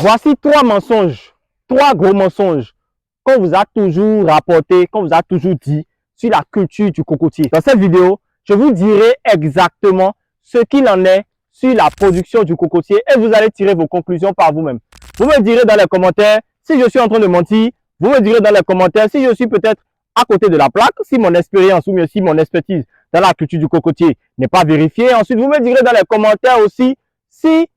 Voici trois mensonges, trois gros mensonges qu'on vous a toujours rapporté, qu'on vous a toujours dit sur la culture du cocotier. Dans cette vidéo, je vous dirai exactement ce qu'il en est sur la production du cocotier et vous allez tirer vos conclusions par vous-même. Vous me direz dans les commentaires si je suis en train de mentir, vous me direz dans les commentaires si je suis peut-être à côté de la plaque, si mon expérience ou mieux si mon expertise dans la culture du cocotier n'est pas vérifiée. Ensuite, vous me direz dans les commentaires aussi si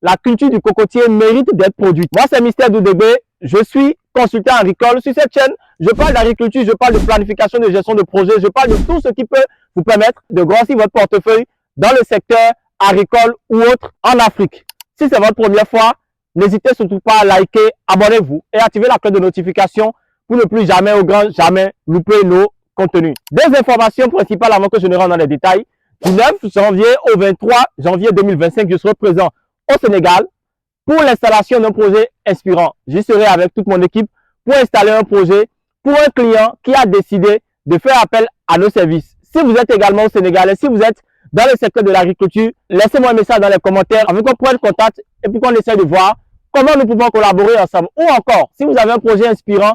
la culture du cocotier mérite d'être produite. Moi, c'est Mister Doudébé. Je suis consultant agricole. Sur cette chaîne, je parle d'agriculture, je parle de planification, de gestion de projet, je parle de tout ce qui peut vous permettre de grossir votre portefeuille dans le secteur agricole ou autre en Afrique. Si c'est votre première fois, n'hésitez surtout pas à liker, abonnez-vous et activez la cloche de notification pour ne plus jamais au grand jamais louper nos contenus. Deux informations principales avant que je ne rentre dans les détails. Du 9 janvier au 23 janvier 2025, je serai présent au Sénégal pour l'installation d'un projet inspirant. J'y serai avec toute mon équipe pour installer un projet pour un client qui a décidé de faire appel à nos services. Si vous êtes également au Sénégal et si vous êtes dans le secteur de l'agriculture, laissez-moi un message dans les commentaires afin qu'on prenne contact et pour qu'on essaie de voir comment nous pouvons collaborer ensemble. Ou encore, si vous avez un projet inspirant,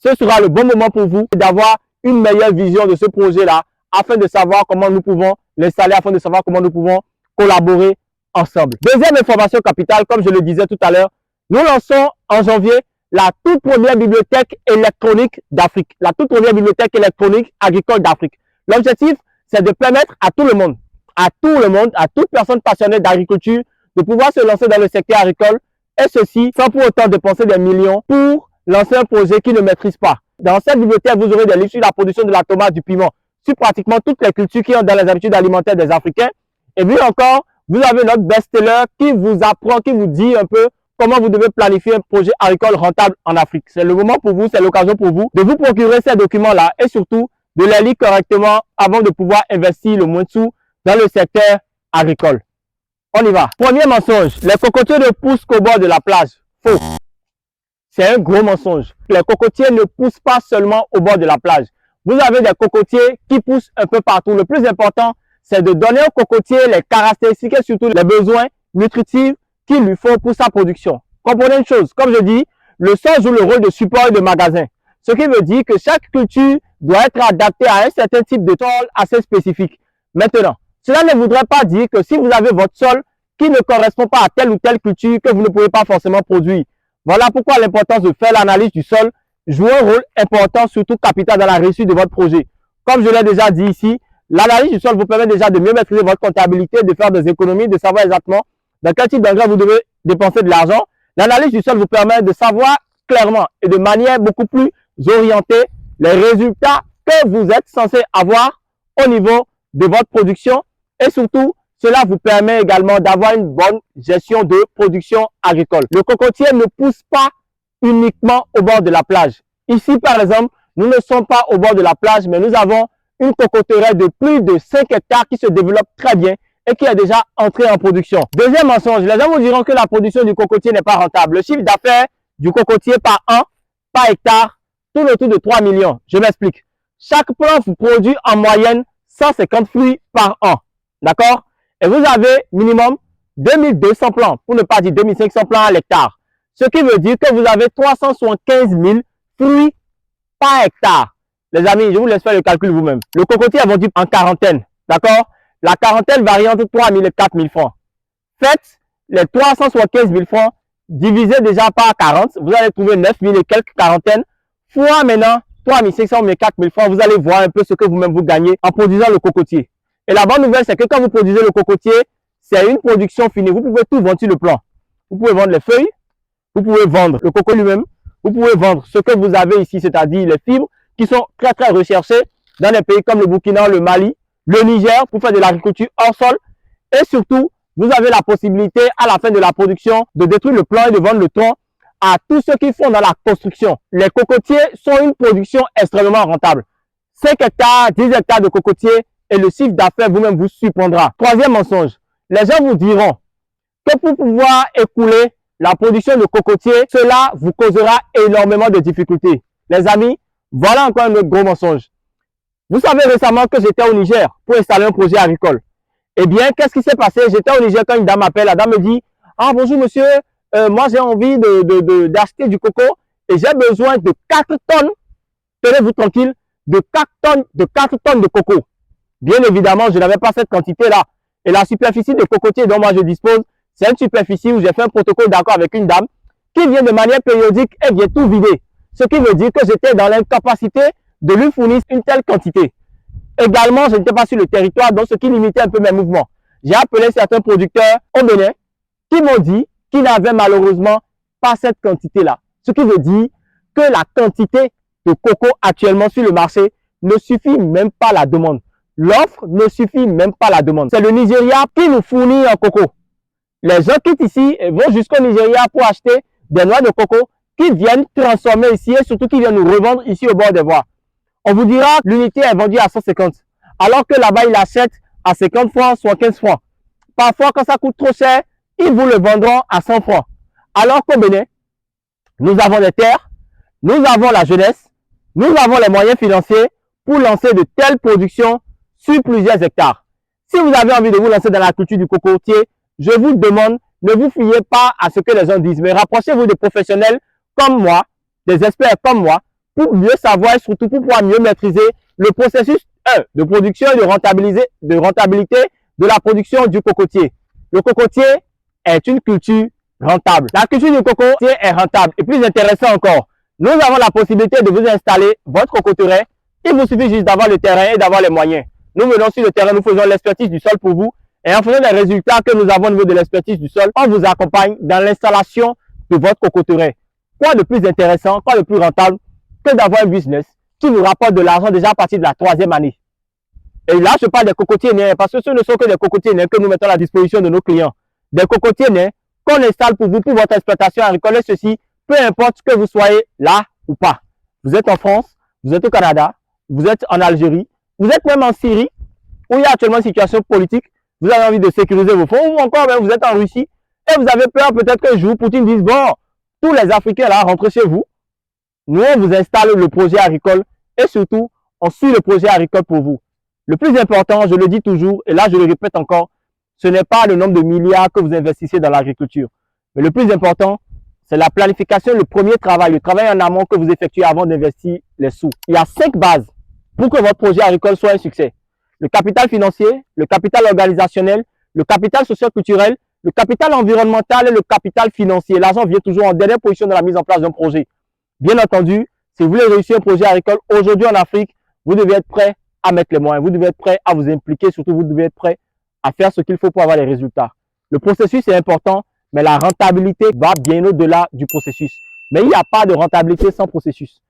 ce sera le bon moment pour vous d'avoir une meilleure vision de ce projet-là afin de savoir comment nous pouvons l'installer, afin de savoir comment nous pouvons collaborer ensemble. Deuxième information capitale, comme je le disais tout à l'heure, nous lançons en janvier la toute première bibliothèque électronique d'Afrique, la toute première bibliothèque électronique agricole d'Afrique. L'objectif, c'est de permettre à tout le monde, à toute personne passionnée d'agriculture, de pouvoir se lancer dans le secteur agricole et ceci sans pour autant dépenser des millions pour lancer un projet qui ne maîtrise pas. Dans cette bibliothèque, vous aurez des livres sur la production de la tomate, du piment, sur pratiquement toutes les cultures qui ont dans les habitudes alimentaires des Africains. Et puis encore, vous avez notre best-seller qui vous apprend, qui vous dit un peu comment vous devez planifier un projet agricole rentable en Afrique. C'est le moment pour vous, c'est l'occasion pour vous de vous procurer ces documents-là et surtout de les lire correctement avant de pouvoir investir le moins de sous dans le secteur agricole. On y va. Premier mensonge, les cocotiers ne poussent qu'au bord de la plage. Faux. C'est un gros mensonge. Les cocotiers ne poussent pas seulement au bord de la plage. Vous avez des cocotiers qui poussent un peu partout. Le plus important, c'est de donner au cocotier les caractéristiques et surtout les besoins nutritifs qu'il lui faut pour sa production. Comprenez une chose, comme je dis, le sol joue le rôle de support et de magasin. Ce qui veut dire que chaque culture doit être adaptée à un certain type de sol assez spécifique. Maintenant, cela ne voudrait pas dire que si vous avez votre sol qui ne correspond pas à telle ou telle culture, que vous ne pouvez pas forcément produire. Voilà pourquoi l'importance de faire l'analyse du sol joue un rôle important, surtout capital dans la réussite de votre projet. Comme je l'ai déjà dit ici, l'analyse du sol vous permet déjà de mieux maîtriser votre comptabilité, de faire des économies, de savoir exactement dans quel type d'engrais vous devez dépenser de l'argent. L'analyse du sol vous permet de savoir clairement et de manière beaucoup plus orientée les résultats que vous êtes censé avoir au niveau de votre production et surtout, cela vous permet également d'avoir une bonne gestion de production agricole. Le cocotier ne pousse pas uniquement au bord de la plage. Ici, par exemple, nous ne sommes pas au bord de la plage, mais nous avons une cocoterie de plus de 5 hectares qui se développe très bien et qui est déjà entrée en production. Deuxième mensonge, les gens vous diront que la production du cocotier n'est pas rentable. Le chiffre d'affaires du cocotier par an, par hectare, tourne autour de 3 millions. Je m'explique. Chaque plant vous produit en moyenne 150 fruits par an. D'accord? Et vous avez minimum 2200 plants, pour ne pas dire 2500 plants à l'hectare. Ce qui veut dire que vous avez 375 000 fruits par hectare. Les amis, je vous laisse faire le calcul vous-même. Le cocotier est vendu en quarantaine. D'accord? La quarantaine varie entre 3 000 et 4 000 francs. Faites les 375 000 francs divisé déjà par 40. Vous allez trouver 9 000 et quelques quarantaines. Fois maintenant 3 500 mais 4 000 francs. Vous allez voir un peu ce que vous-même vous gagnez en produisant le cocotier. Et la bonne nouvelle, c'est que quand vous produisez le cocotier, c'est une production finie. Vous pouvez tout vendre sur le plan. Vous pouvez vendre les feuilles. Vous pouvez vendre le coco lui-même. Vous pouvez vendre ce que vous avez ici, c'est-à-dire les fibres qui sont très très recherchées dans des pays comme le Burkina, le Mali, le Niger pour faire de l'agriculture hors sol. Et surtout, vous avez la possibilité à la fin de la production de détruire le plant et de vendre le tronc à tous ceux qui font dans la construction. Les cocotiers sont une production extrêmement rentable. 5 hectares, 10 hectares de cocotiers et le chiffre d'affaires vous-même vous surprendra. Troisième mensonge, les gens vous diront que pour pouvoir écouler la production de cocotiers, cela vous causera énormément de difficultés. Les amis, voilà encore un autre gros mensonge. Vous savez récemment que j'étais au Niger pour installer un projet agricole. Eh bien, qu'est-ce qui s'est passé? J'étais au Niger quand une dame m'appelle. La dame me dit, « Ah, bonjour monsieur, moi j'ai envie d'acheter du coco et j'ai besoin de 4 tonnes, tenez-vous tranquille, de 4 tonnes de coco. Bien évidemment, je n'avais pas cette quantité-là. Et la superficie de cocotier dont moi je dispose, c'est une superficie où j'ai fait un protocole d'accord avec une dame qui vient de manière périodique et vient tout vider. Ce qui veut dire que j'étais dans l'incapacité de lui fournir une telle quantité. Également, je n'étais pas sur le territoire, donc ce qui limitait un peu mes mouvements. J'ai appelé certains producteurs au Bénin qui m'ont dit qu'ils n'avaient malheureusement pas cette quantité-là. Ce qui veut dire que la quantité de coco actuellement sur le marché ne suffit même pas à la demande. L'offre ne suffit même pas à la demande. C'est le Nigeria qui nous fournit en coco. Les gens quittent ici et vont jusqu'au Nigeria pour acheter des noix de coco qui viennent transformer ici et surtout qui viennent nous revendre ici au bord des voies. On vous dira l'unité est vendue à 150, alors que là-bas, ils l'achètent à 50 francs, soit 15 francs. Parfois, quand ça coûte trop cher, ils vous le vendront à 100 francs. Alors qu'au Bénin, nous avons des terres, nous avons la jeunesse, nous avons les moyens financiers pour lancer de telles productions sur plusieurs hectares. Si vous avez envie de vous lancer dans la culture du cocotier, je vous demande, ne vous fiez pas à ce que les gens disent, mais rapprochez-vous des professionnels comme moi, des experts comme moi, pour mieux savoir et surtout pour pouvoir mieux maîtriser le processus de production et de rentabilité de la production du cocotier. Le cocotier est une culture rentable. La culture du cocotier est rentable et plus intéressant encore. Nous avons la possibilité de vous installer votre cocoterie. Il vous suffit juste d'avoir le terrain et d'avoir les moyens. Nous venons sur le terrain, nous faisons l'expertise du sol pour vous et en faisant les résultats que nous avons au niveau de l'expertise du sol, on vous accompagne dans l'installation de votre cocoterie. Quoi de plus intéressant, quoi de plus rentable que d'avoir un business qui vous rapporte de l'argent déjà à partir de la 3e année. Et là, je parle des cocotiers nains parce que ce ne sont que des cocotiers nains que nous mettons à la disposition de nos clients. Des cocotiers nains qu'on installe pour vous, pour votre exploitation agricole et ceci, peu importe que vous soyez là ou pas. Vous êtes en France, vous êtes au Canada, vous êtes en Algérie, vous êtes même en Syrie, où il y a actuellement une situation politique, vous avez envie de sécuriser vos fonds, ou encore même vous êtes en Russie, et vous avez peur peut-être qu'un jour Poutine dise, bon, tous les Africains là, rentrez chez vous. Nous, on vous installe le projet agricole et surtout, on suit le projet agricole pour vous. Le plus important, je le dis toujours, et là je le répète encore, ce n'est pas le nombre de milliards que vous investissez dans l'agriculture. Mais le plus important, c'est la planification, le premier travail, le travail en amont que vous effectuez avant d'investir les sous. Il y a 5 bases pour que votre projet agricole soit un succès. Le capital financier, le capital organisationnel, le capital socio-culturel, le capital environnemental et le capital financier. L'argent vient toujours en dernière position dans la mise en place d'un projet. Bien entendu, si vous voulez réussir un projet agricole aujourd'hui en Afrique, vous devez être prêt à mettre les moyens, vous devez être prêt à vous impliquer, surtout vous devez être prêt à faire ce qu'il faut pour avoir les résultats. Le processus est important, mais la rentabilité va bien au-delà du processus. Mais il n'y a pas de rentabilité sans processus.